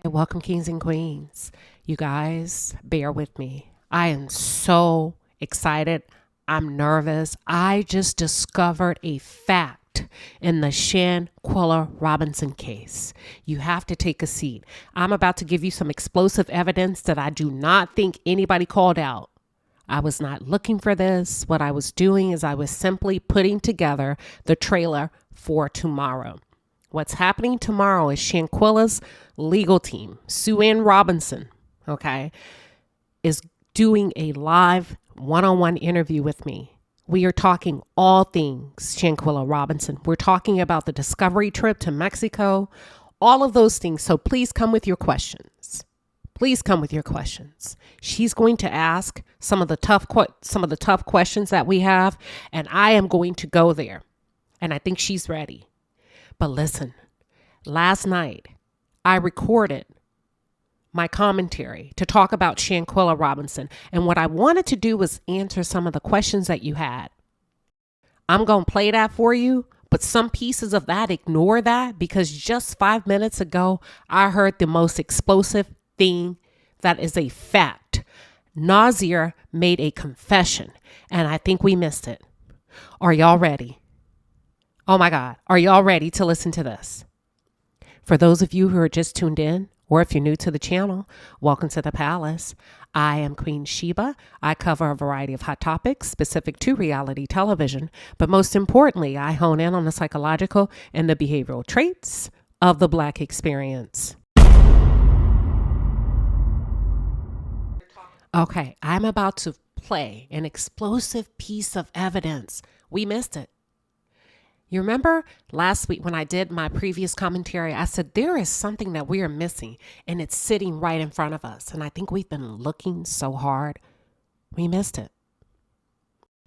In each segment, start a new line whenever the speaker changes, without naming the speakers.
Welcome, kings and queens. You guys, bear with me. I am so excited. I'm nervous. I just discovered a fact in the Shanquella Robinson case. You have to take a seat. I'm about to give you some explosive evidence that I do not think anybody called out. I was not looking for this. What I was doing is I was simply putting together the trailer for tomorrow. What's happening tomorrow is Shanquella's legal team, Sue Ann Robinson, is doing a live one-on-one interview with me. We are talking all things Shanquella Robinson. We're talking about the discovery trip to Mexico, all of those things. So please come with your questions. Please come with your questions. She's going to ask some of the tough questions that we have, and I am going to go there. And I think she's ready. But listen, last night I recorded my commentary to talk about Shanquella Robinson. And what I wanted to do was answer some of the questions that you had. I'm going to play that for you, but some pieces of that, ignore that, because just 5 minutes ago, I heard the most explosive thing that is a fact. Nazeer made a confession, and I think we missed it. Are y'all ready? Oh my God, are y'all ready to listen to this? For those of you who are just tuned in, or if you're new to the channel, welcome to the palace. I am Queen Sheba. I cover a variety of hot topics specific to reality television, but most importantly, I hone in on the psychological and the behavioral traits of the Black experience. Okay, I'm about to play an explosive piece of evidence. We missed it. You remember last week when I did my previous commentary, I said there is something that we are missing and it's sitting right in front of us. And I think we've been looking so hard. We missed it.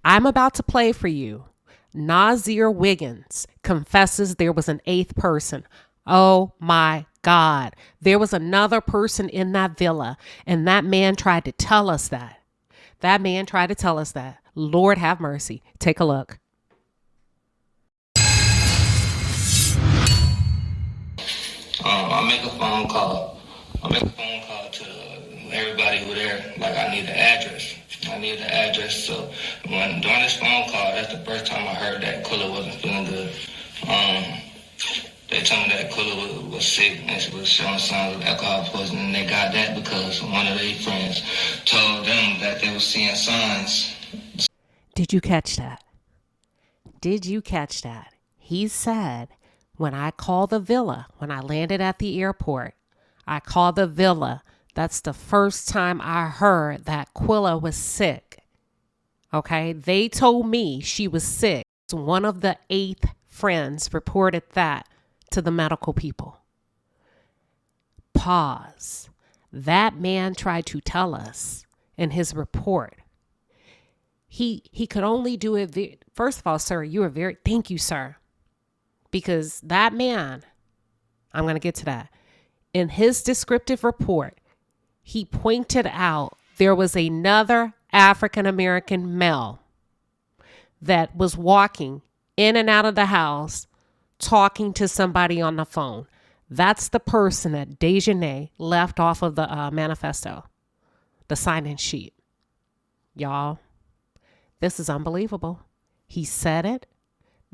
I'm about to play for you. Nazeer Wiggins confesses there was an eighth person. Oh my God. There was another person in that villa, and that man tried to tell us that. Lord have mercy. Take a look.
I make a phone call. To everybody who there. Like, I need the address. So during this phone call, that's the first time I heard that Quilla wasn't feeling good. They told me that Quilla was sick and she was showing signs of alcohol poisoning. And they got that because one of their friends told them that they were seeing signs.
Did you catch that? He said, when I called the villa, when I landed at the airport, I called the villa. That's the first time I heard that Quilla was sick. Okay, they told me she was sick. One of the eighth friends reported that to the medical people. Pause. That man tried to tell us in his report. He could only do it. First of all, sir, thank you, sir. Because that man, I'm going to get to that. In his descriptive report, he pointed out there was another African-American male that was walking in and out of the house talking to somebody on the phone. That's the person that Dejanay left off of the manifesto, the sign-in sheet. Y'all, this is unbelievable. He said it.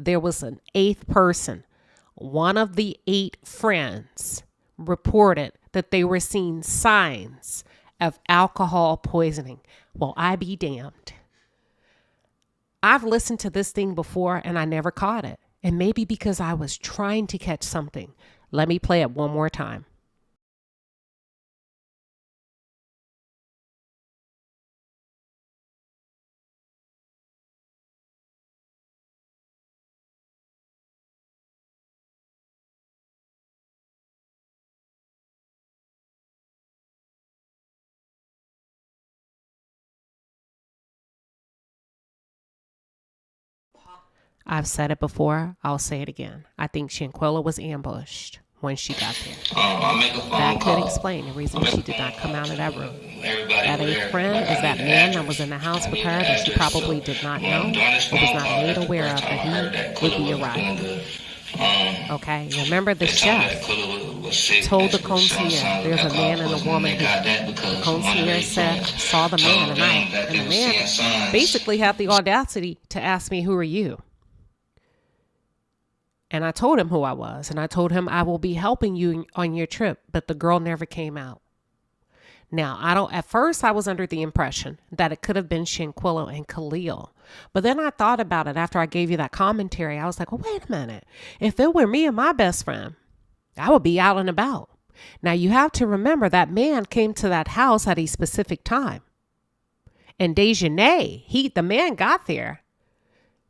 There was an eighth person. One of the 8 friends reported that they were seeing signs of alcohol poisoning. Well, I be damned. I've listened to this thing before and I never caught it. And maybe because I was trying to catch something. Let me play it one more time. I've said it before. I'll say it again. I think Shanquella was ambushed when she got there.
I make a phone
that
call.
could explain the reason she did not come out of that room.
Everybody
That eighth friend is that man that was in the house with her that she probably did not know or was not made aware of that he would be arriving. Okay, remember the chef
was sick.
told
And
the
she was showing
concierge
signs of
there's a man and a
alcoholism. And
woman
they got
here.
that
The
because one of their
concierge said, I
friends
saw the man
told
and
them that
the
they were
man
seeing signs.
basically had the audacity to ask me, who are you? And I told him who I was. And I told him I will be helping you on your trip. But the girl never came out. Now, at first I was under the impression that it could have been Shanquella and Khalil. But then I thought about it after I gave you that commentary. I was like, well, wait a minute. If it were me and my best friend, I would be out and about. Now, you have to remember that man came to that house at a specific time. And Dejanay, the man got there.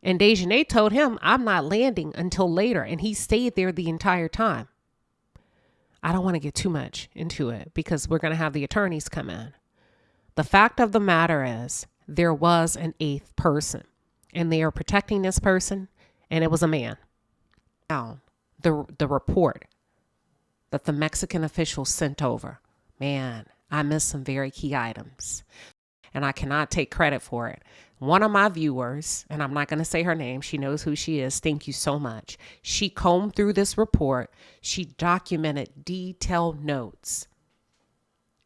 And Dejanay told him, I'm not landing until later. And he stayed there the entire time. I don't want to get too much into it because we're going to have the attorneys come in. The fact of the matter is there was an eighth person and they are protecting this person, and it was a man. Now, the report that the Mexican officials sent over, man, I missed some very key items and I cannot take credit for it. One of my viewers, and I'm not going to say her name, she knows who she is. Thank you so much. She combed through this report. She documented detailed notes,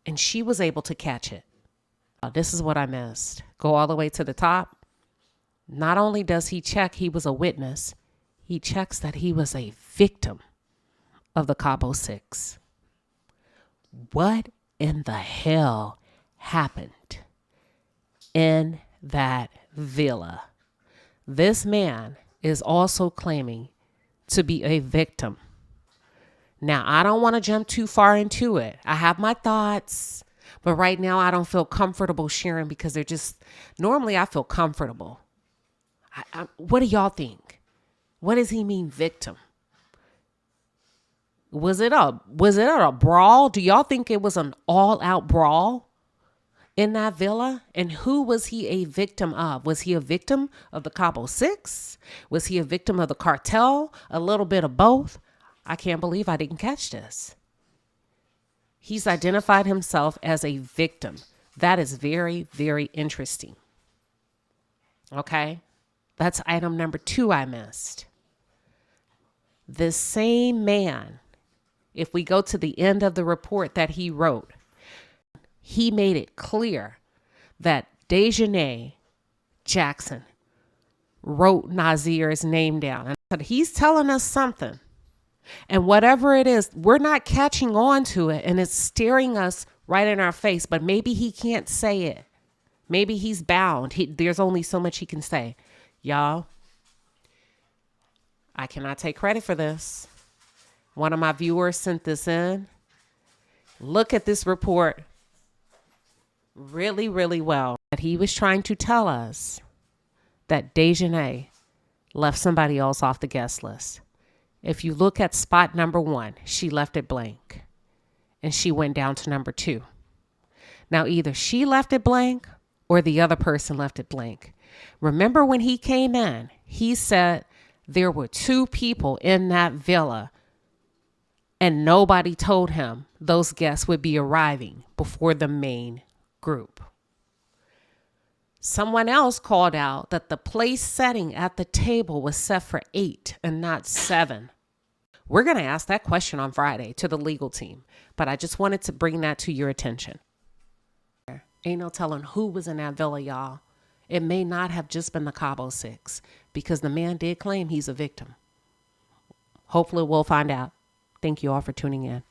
and she was able to catch it. This is what I missed. Go all the way to the top. Not only does he check he was a witness, he checks that he was a victim of the Cabo Six. What in the hell happened in that villa? This man is also claiming to be a victim. Now, I don't want to jump too far into it. I have my thoughts, but right now I don't feel comfortable sharing because normally I feel comfortable. What do y'all think? What does he mean, victim? Was it a brawl? Do y'all think it was an all-out brawl in that villa? And who was he a victim of? Was he a victim of the Cabo Six? Was he a victim of the cartel? A little bit of both? I can't believe I didn't catch this. He's identified himself as a victim. That is very, very interesting. Okay? That's item number 2 I missed. This same man, if we go to the end of the report that he wrote, he made it clear that Dejanay Jackson wrote Nazeer's name down. And he's telling us something. And whatever it is, we're not catching on to it, and it's staring us right in our face. But maybe he can't say it. Maybe he's bound. There's only so much he can say. Y'all, I cannot take credit for this. One of my viewers sent this in. Look at this report really, really well. That he was trying to tell us that Dejanay left somebody else off the guest list. If you look at spot number 1, she left it blank. And she went down to number 2. Now, either she left it blank or the other person left it blank. Remember when he came in, he said there were 2 people in that villa and nobody told him those guests would be arriving before the main group. Someone else called out that the place setting at the table was set for 8 and not 7. We're going to ask that question on Friday to the legal team, but I just wanted to bring that to your attention. Ain't no telling who was in that villa, y'all. It may not have just been the Cabo Six because the man did claim he's a victim. Hopefully we'll find out. Thank you all for tuning in.